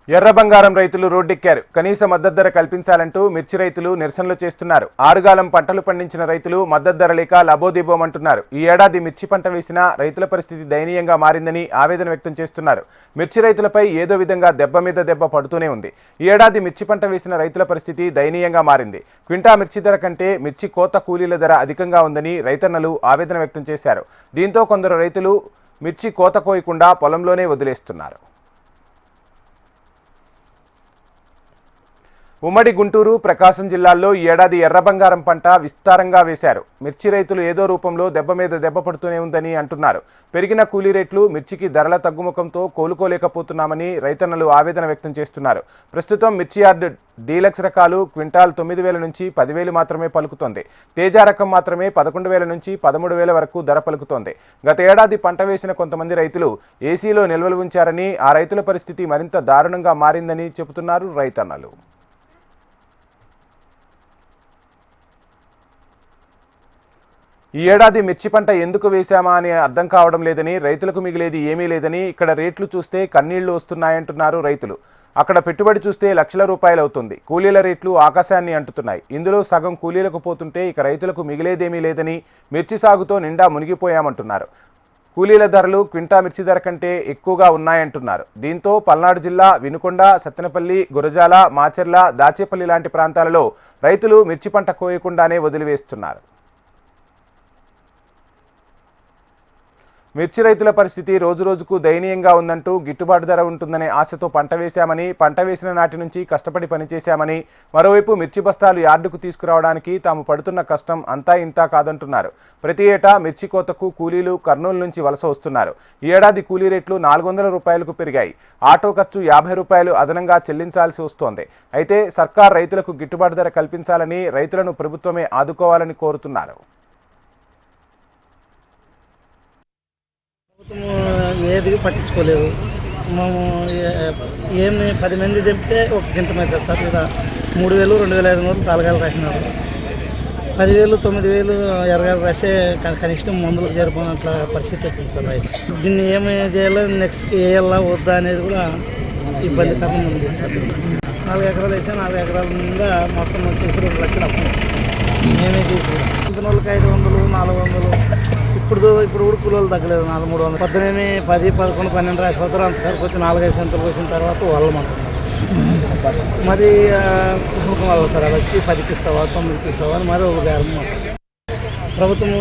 ఎర్ర బంగారం రైతులు రోడ్డెక్కారు. కనీస మద్దతు ధర కల్పించాలంటూ మిర్చి రైతులు నిరసనలు చేస్తున్నారు. ఆరుగాలం పంటలు పండించిన రైతులు మద్దతు ధర లేక లబోదిబోమంటున్నారు. ఈ ఏడాది మిర్చి పంట వేసిన రైతుల పరిస్థితి దయనీయంగా మారిందని ఆవేదన వ్యక్తం చేస్తున్నారు. మిర్చి రైతులపై ఏదో విధంగా దెబ్బ మీద దెబ్బ పడుతూనే ఉంది. ఈ ఏడాది మిర్చి పంట వేసిన రైతుల పరిస్థితి దయనీయంగా మారింది. క్వింటా మిర్చి ధర కంటే మిర్చి కోత కూలీల ధర అధికంగా ఉందని రైతన్నలు ఆవేదన వ్యక్తం చేశారు. దీంతో కొందరు రైతులు మిర్చి కోత కోయకుండా పొలంలోనే వదిలేస్తున్నారు. ఉమ్మడి గుంటూరు, ప్రకాశం జిల్లాల్లో ఈ ఏడాది ఎర్ర బంగారం పంట విస్తారంగా వేశారు. మిర్చి రైతులు ఏదో రూపంలో దెబ్బ మీద దెబ్బ పడుతూనే ఉందని అంటున్నారు. పెరిగిన కూలీ రేట్లు, మిర్చికి ధరల తగ్గుముఖంతో కోలుకోలేకపోతున్నామని రైతన్నలు ఆవేదన వ్యక్తం చేస్తున్నారు. ప్రస్తుతం మిర్చి యార్డ్ డీలక్స్ రకాలు క్వింటాల్ 9,000 నుంచి 10,000 మాత్రమే పలుకుతోంది. తేజ రకం మాత్రమే 11,000 నుంచి 13,000 వరకు ధర పలుకుతోంది. గత ఏడాది పంట వేసిన కొంతమంది రైతులు ఏసీలో నిల్వలు ఉంచారని, ఆ రైతుల పరిస్థితి మరింత దారుణంగా మారిందని చెబుతున్నారు రైతన్నలు. ఈ ఏడాది మిర్చి పంట ఎందుకు వేశామా అని అర్థం కావడం లేదని, రైతులకు మిగిలేది ఏమీ లేదని, ఇక్కడ రేట్లు చూస్తే కన్నీళ్లు వస్తున్నాయంటున్నారు రైతులు. అక్కడ పెట్టుబడి చూస్తే లక్షల రూపాయలు అవుతుంది. కూలీల రేట్లు ఆకాశాన్ని అంటుతున్నాయి. ఇందులో సగం కూలీలకు పోతుంటే ఇక రైతులకు మిగిలేదేమీ లేదని, మిర్చి సాగుతో నిండా మునిగిపోయామంటున్నారు. కూలీల ధరలు క్వింటా మిర్చి ధర కంటే ఎక్కువగా ఉన్నాయంటున్నారు. దీంతో పల్నాడు జిల్లా వినుకొండ, సత్తెనపల్లి, గురజాల, మాచర్ల, దాచేపల్లి లాంటి ప్రాంతాలలో రైతులు మిర్చి పంట కోయకుండానే వదిలివేస్తున్నారు. మిర్చి రైతుల పరిస్థితి రోజురోజుకు దయనీయంగా ఉందంటూ, గిట్టుబాటు ధర ఉంటుందనే ఆశతో పంట వేశామని, పంట వేసిన నాటి నుంచి కష్టపడి పనిచేశామని, మరోవైపు మిర్చి బస్తాలు యార్డుకు తీసుకురావడానికి తాము పడుతున్న కష్టం అంతా ఇంతా కాదంటున్నారు. ప్రతి ఏటా మిర్చి కోతకు కూలీలు కర్నూలు నుంచి వలస వస్తున్నారు. ఈ ఏడాది కూలీ రేట్లు 400 రూపాయలకు పెరిగాయి. ఆటో ఖర్చు 50 రూపాయలు అదనంగా చెల్లించాల్సి వస్తోంది. అయితే సర్కార్ రైతులకు గిట్టుబాటు ధర కల్పించాలని, రైతులను ప్రభుత్వమే ఆదుకోవాలని కోరుతున్నారు. ఏది పట్టించుకోలేదు. మేము ఏమి 10 మంది తెంపితే ఒక గింట మీద సార్ ఇలా 3,000, 2,500 తాలగాలు రాసినారు. 10,000, 9,000 ఎరగాలు రాసే కనిష్టం మందులకు జరిపోయినట్ల పరిస్థితి వచ్చింది సార్ రైతు. దీన్ని ఏమి చేయాలో, నెక్స్ట్ వేయాలా వద్దా అనేది కూడా ఇబ్బందికరంగా ఉంది సార్. 4 ఎకరాలు వేసా, 4 ఎకరాల మీద మొత్తం వచ్చేసి 2 లక్షలు అప్పు మేమే చేసి వాళ్ళకి 500, 400. ఇప్పుడు కూడా కూలీలు తగ్గలేదు. 400-300 పొద్దునేమి 10, 11, 12 రాసిపోతారు. అంతవరకు వచ్చి 4-5 సెంతలకు వచ్చిన తర్వాత వాళ్ళమంటున్నారు. మరి కుసుమకం వల్ల సార్ అది వచ్చి 10కి ఇస్తావా, 9కి ఇస్తావా అని మరి ఒక బేరం ప్రభుత్వం